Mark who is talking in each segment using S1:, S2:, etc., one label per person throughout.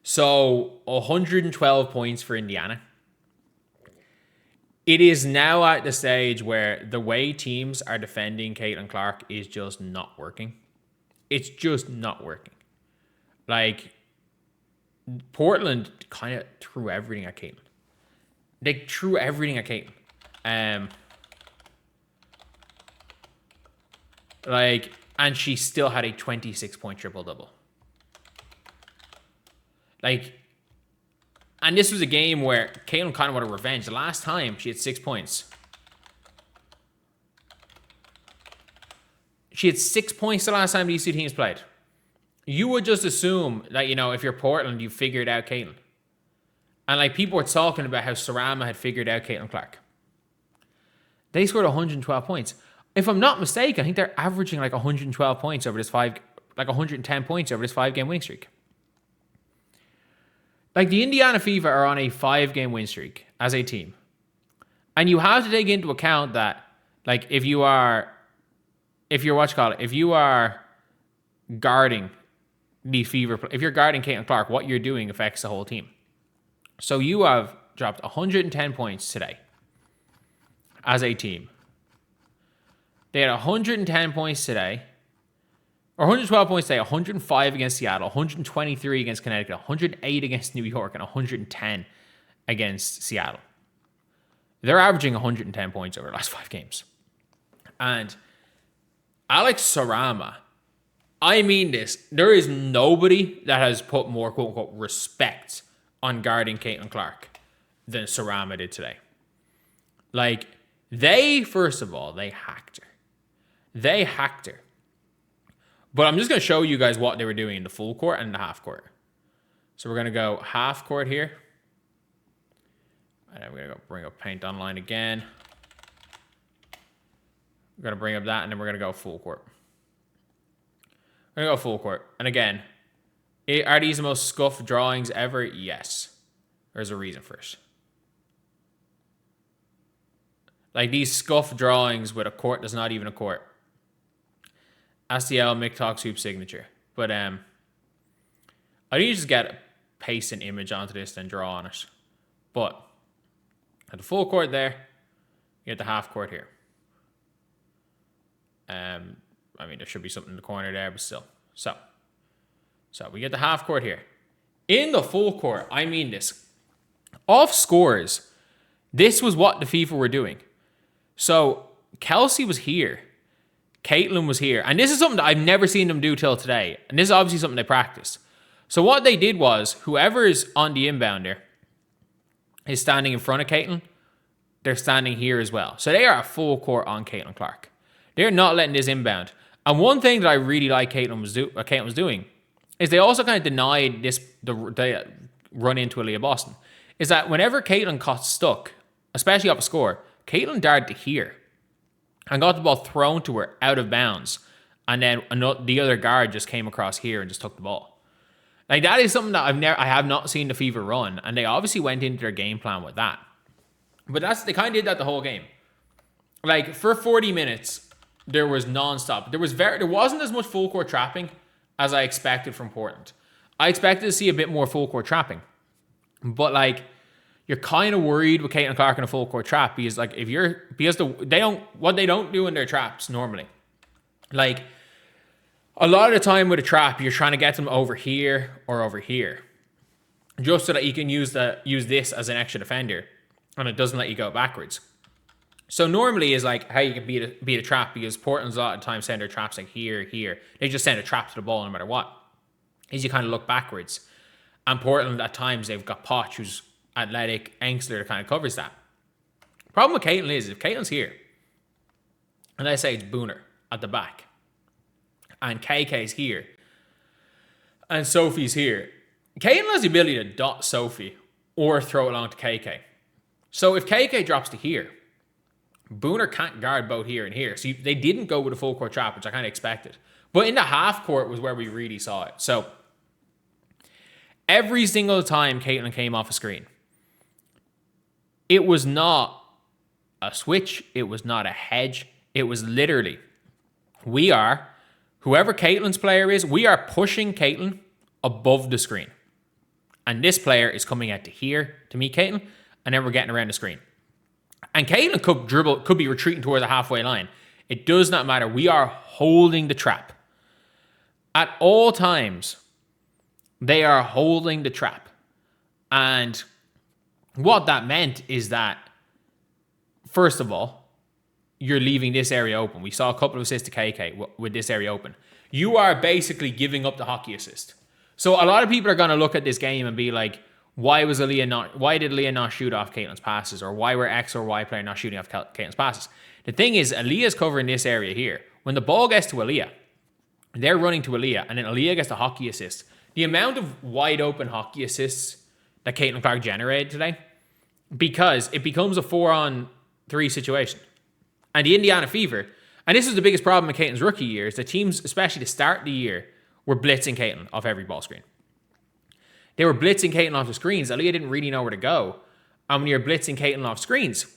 S1: So 112 points for Indiana. It is now at the stage where the way teams are defending Caitlin Clark is just not working. It's just not working. Like, Portland kind of threw everything at Caitlin. They threw everything at Caitlin. And she still had a 26-point triple-double. Like, and this was a game where Caitlin kind of wanted revenge. The last time, she had 6 points. She had 6 points the last time these two teams played. You would just assume that, if you're Portland, you figured out Caitlin. And, like, people were talking about how Sarama had figured out Caitlin Clark. They scored 112 points. If I'm not mistaken, I think they're averaging like 112 points over this 110 points over this 5-game winning streak. Like, the Indiana Fever are on a 5-game win streak as a team. And you have to take into account that, like, if you are guarding the Fever, if you're guarding Caitlin Clark, what you're doing affects the whole team. So you have dropped 110 points today as a team. They had 110 points today, or 112 points today, 105 against Seattle, 123 against Connecticut, 108 against New York, and 110 against Seattle. They're averaging 110 points over the last 5 games. And Alex Sarama, I mean this, there is nobody that has put more quote-unquote respect on guarding Caitlin Clark than Sarama did today. Like, first of all, they hacked her. But I'm just going to show you guys what they were doing in the full court and the half court. So we're going to go half court here. And then we're going to go bring up Paint Online again. We're going to bring up that, and then we're going to go full court. We're going to go full court. And again, are these the most scuffed drawings ever? Yes. There's a reason for it. Like, these scuffed drawings with a court that's not even a court. SDL McTalk's hoop signature. But I think you just paste an image onto this and draw on it. But at the full court there, you get the half court here. I mean, there should be something in the corner there, but still. So we get the half court here. In the full court, I mean this. Off scores, this was what the FIFA were doing. So Kelsey was here. Caitlin was here. And this is something that I've never seen them do till today. And this is obviously something they practiced. So what they did was, whoever is on the inbounder is standing in front of Caitlin. They're standing here as well. So they are at full court on Caitlin Clark. They're not letting this inbound. And one thing that I really like Caitlin was doing is they also kind of denied the run into Aaliyah Boston. Is that whenever Caitlin got stuck, especially up a score, Caitlin darted to here and got the ball thrown to her out of bounds. And then the other guard just came across here and just took the ball. Like, that is something that I have not seen the Fever run. And they obviously went into their game plan with that. But they kind of did that the whole game. Like, for 40 minutes, there was nonstop. There wasn't as much full court trapping as I expected from Portland. I expected to see a bit more full court trapping. But, like, you're kind of worried with Caitlin Clark in a full court trap because, like, what they don't do in their traps normally. Like, a lot of the time with a trap, you're trying to get them over here or over here, just so that you can use this as an extra defender, and it doesn't let you go backwards. So normally is like how you can beat a trap, because Portland's a lot of times send their traps like here. They just send a trap to the ball no matter what. Is you kind of look backwards. And Portland at times they've got Poch, who's athletic, Engstler that kind of covers that. Problem with Caitlin is if Caitlin's here, and I say it's Booner at the back, and KK's here, and Sophie's here, Caitlin has the ability to dot Sophie or throw it along to KK. So if KK drops to here, Booner can't guard both here and here. So they didn't go with a full court trap, which I kind of expected. But in the half court was where we really saw it. So every single time Caitlin came off a screen, it was not a switch. It was not a hedge. It was literally, whoever Caitlin's player is, we are pushing Caitlin above the screen. And this player is coming out to here to meet Caitlin, and then we're getting around the screen. And Caitlin could be retreating towards the halfway line. It does not matter. We are holding the trap. At all times, they are holding the trap. And what that meant is that, first of all, you're leaving this area open. We saw a couple of assists to KK with this area open. You are basically giving up the hockey assist. So a lot of people are going to look at this game and be like, why did Aaliyah not shoot off Caitlin's passes? Or why were X or Y player not shooting off Caitlin's passes? The thing is, Aaliyah's covering this area here. When the ball gets to Aaliyah, they're running to Aaliyah, and then Aaliyah gets the hockey assist. The amount of wide open hockey assists that Caitlin Clark generated today, because it becomes a 4-on-3 situation. And the Indiana Fever, and this is the biggest problem in Caitlin's rookie year, is the teams, especially to start the year, were blitzing Caitlin off every ball screen. They were blitzing Caitlin off the screens. Aaliyah didn't really know where to go. And when you're blitzing Caitlin off screens,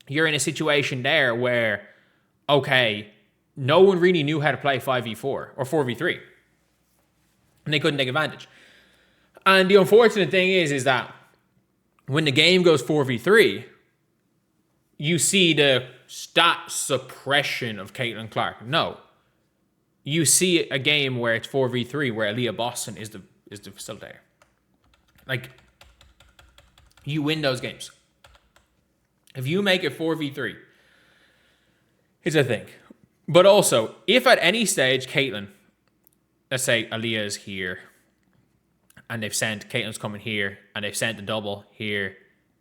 S1: you're in a situation there where, okay, no one really knew how to play 5v4 or 4v3. And they couldn't take advantage. And the unfortunate thing is that when the game goes 4v3, you see the stat suppression of Caitlin Clark. No. You see a game where it's 4v3 where Aaliyah Boston is the facilitator. Like, you win those games. If you make it 4v3, it's a thing. But also, if at any stage Caitlin, let's say Aaliyah is here, and they've sent, Caitlin's coming here, and they've sent the double here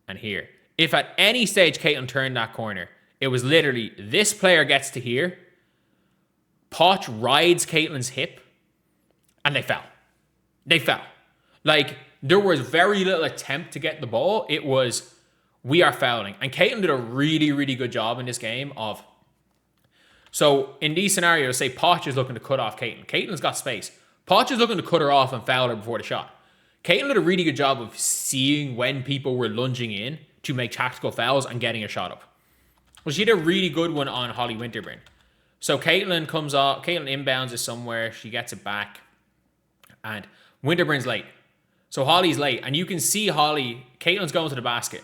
S1: and here. If at any stage Caitlin turned that corner, it was literally this player gets to here, Poch rides Caitlin's hip, and they fell. They fell. Like, there was very little attempt to get the ball. It was, we are fouling. And Caitlin did a really, really good job in this game of, so in these scenarios, say Poch is looking to cut off Caitlin. Caitlin's got space. Poch is looking to cut her off and foul her before the shot. Caitlin did a really good job of seeing when people were lunging in to make tactical fouls and getting a shot up. Well, she did a really good one on Holly Winterburn. So Caitlin comes off, Caitlin inbounds it somewhere, she gets it back, and Winterburn's late. So Holly's late, and you can see Holly, Caitlin's going to the basket.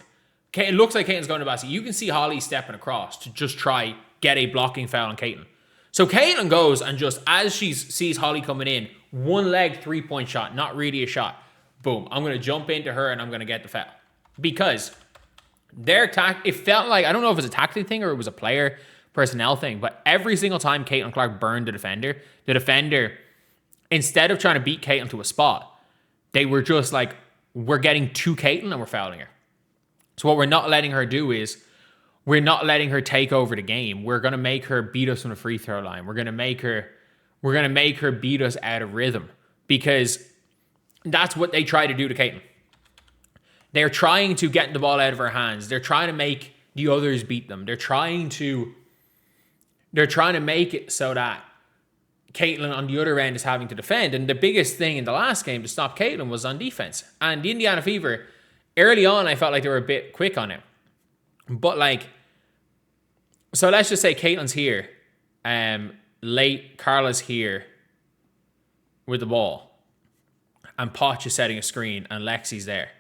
S1: It looks like Caitlin's going to the basket. You can see Holly stepping across to just try get a blocking foul on Caitlin. So Caitlin goes and just, as she sees Holly coming in, one leg 3-point shot, not really a shot. Boom, I'm going to jump into her and I'm going to get the foul. Because it felt like, I don't know if it was a tactic thing or it was a player personnel thing, but every single time Caitlin Clark burned the defender, instead of trying to beat Caitlin to a spot, they were just like, we're getting to Caitlin and we're fouling her. So what we're not letting her do is, we're not letting her take over the game. We're going to make her beat us from the free throw line. We're going to make her beat us out of rhythm, because that's what they try to do to Caitlin. They're trying to get the ball out of her hands. They're trying to make the others beat them. They're trying to make it so that Caitlin on the other end is having to defend. And the biggest thing in the last game to stop Caitlin was on defense. And the Indiana Fever, early on, I felt like they were a bit quick on it. But like, so let's just say Caitlin's here, late, Carla's here with the ball, and Poch is setting a screen, and Lexi's there.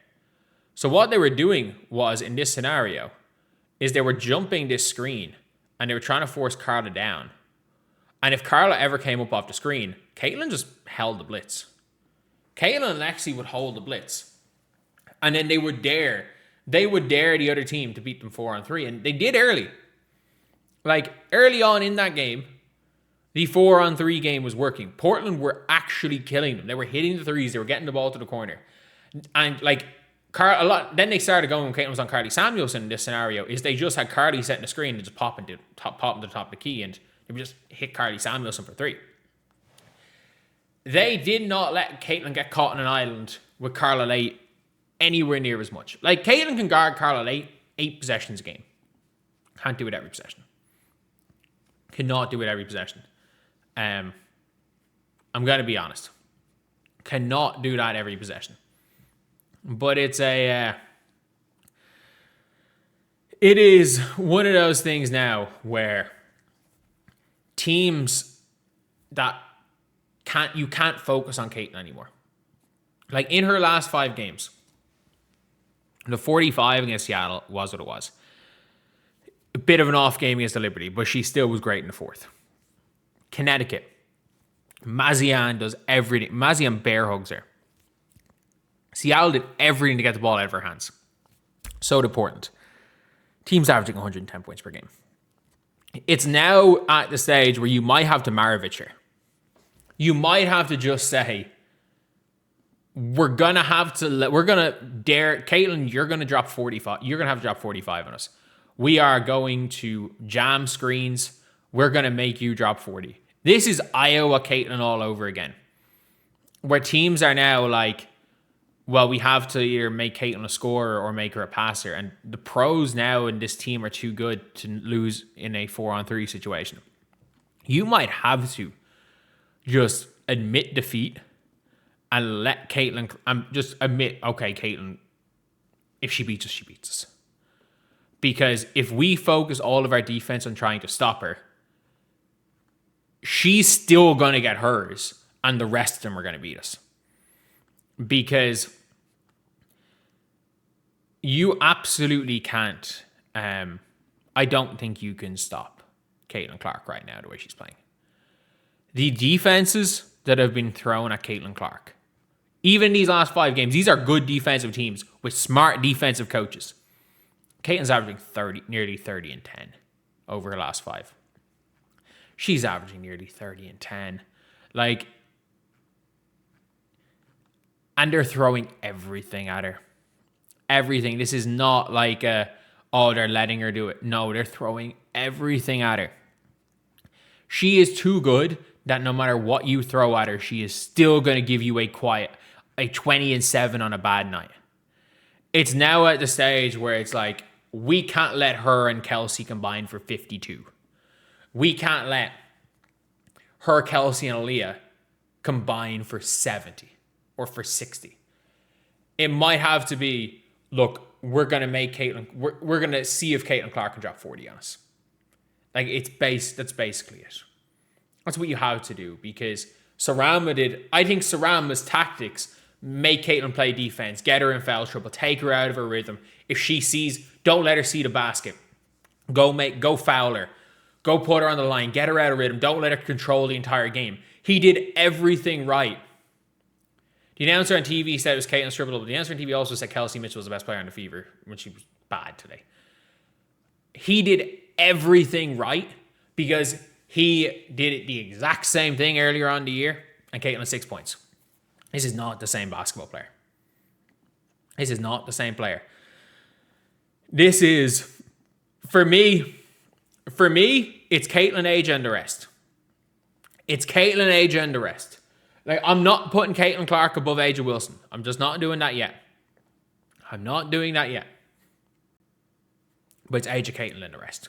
S1: So what they were doing was, in this scenario, is they were jumping this screen, and they were trying to force Carla down. And if Carla ever came up off the screen, Caitlin just held the blitz. Caitlin and Lexi would hold the blitz. And then they would dare the other team to beat them 4-on-3. And they did early. Like, early on in that game, the 4-on-3 game was working. Portland were actually killing them. They were hitting the threes. They were getting the ball to the corner. And, like, then they started going when Caitlin was on Carly Samuelson in this scenario, is they just had Carly setting the screen and just popping to the top of the key, and they would just hit Carly Samuelson for 3. They did not let Caitlin get caught on an island with Carla late anywhere near as much. Like, Caitlin can guard Carla late 8 possessions a game. Can't do it every possession. Cannot do it every possession. I'm going to be honest. Cannot do that every possession. But it is one of those things now where teams that you can't focus on Caitlin anymore. Like in her last 5 games, the 45 against Seattle was what it was. A bit of an off game against the Liberty, but she still was great in the 4th. Connecticut. Mazian does everything. Mazian bear hugs her. Seattle did everything to get the ball out of her hands. So important. Team's averaging 110 points per game. It's now at the stage where you might have to Maravich her. You might have to just say, we're going to dare, Caitlin, you're going to drop 45. You're going to have to drop 45 on us. We are going to jam screens. We're going to make you drop 40. This is Iowa Caitlin all over again. Where teams are now like, well, we have to either make Caitlin a scorer or make her a passer. And the pros now in this team are too good to lose in a 4-on-3 situation. You might have to just admit defeat and let Caitlin, just admit, okay, Caitlin, if she beats us, she beats us. Because if we focus all of our defense on trying to stop her, she's still going to get hers, and the rest of them are going to beat us. Because you absolutely can't. I don't think you can stop Caitlin Clark right now the way she's playing. The defenses that have been thrown at Caitlin Clark, even these last 5 games, these are good defensive teams with smart defensive coaches. Caitlin's averaging nearly 30 and 10 over her last 5. She's averaging nearly 30 and 10. And they're throwing everything at her. Everything. This is not like they're letting her do it. No, they're throwing everything at her. She is too good that no matter what you throw at her, she is still going to give you a 20 and 7 on a bad night. It's now at the stage where it's like, we can't let her and Kelsey combine for 52. We can't let her, Kelsey, and Aaliyah combine for 70 or for 60. It might have to be, look, we're going to make Caitlin, we're going to see if Caitlin Clark can drop 40 on us. That's basically it. That's what you have to do, because I think Sarama's tactics make Caitlin play defense, get her in foul trouble, take her out of her rhythm. If she sees, don't let her see the basket. Go foul her. Go put her on the line. Get her out of rhythm. Don't let her control the entire game. He did everything right. The announcer on TV said it was Caitlin's triple-double. The announcer on TV also said Kelsey Mitchell was the best player on the Fever when she was bad today. He did everything right because he did the exact same thing earlier on in the year, and Caitlin 6 points. This is not the same basketball player. This is not the same player. This is, for me, it's Caitlin, AJ, and the rest. It's Caitlin, AJ, and the rest. I'm not putting Caitlin Clark above AJ Wilson. I'm just not doing that yet. I'm not doing that yet. But it's AJ, Caitlin, and the rest.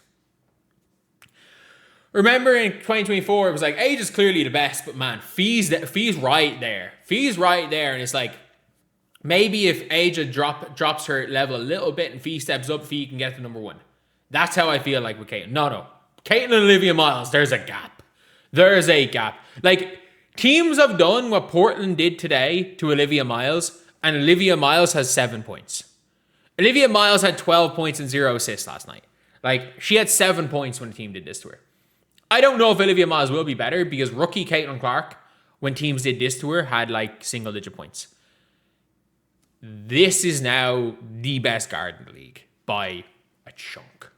S1: Remember in 2024, it was like, AJ is clearly the best, but man, Fee's right there. Fee's right there, and it's like, maybe if AJ drops her level a little bit and Fee steps up, Fee can get to number 1. That's how I feel like with Caitlin. No. Caitlin and Olivia Miles, there's a gap. There's a gap. Teams have done what Portland did today to Olivia Miles, and Olivia Miles has 7 points. Olivia Miles had 12 points and 0 assists last night. She had 7 points when the team did this to her. I don't know if Olivia Miles will be better because rookie Caitlin Clark, when teams did this to her, had single-digit points. This is now the best guard in the league by a chunk.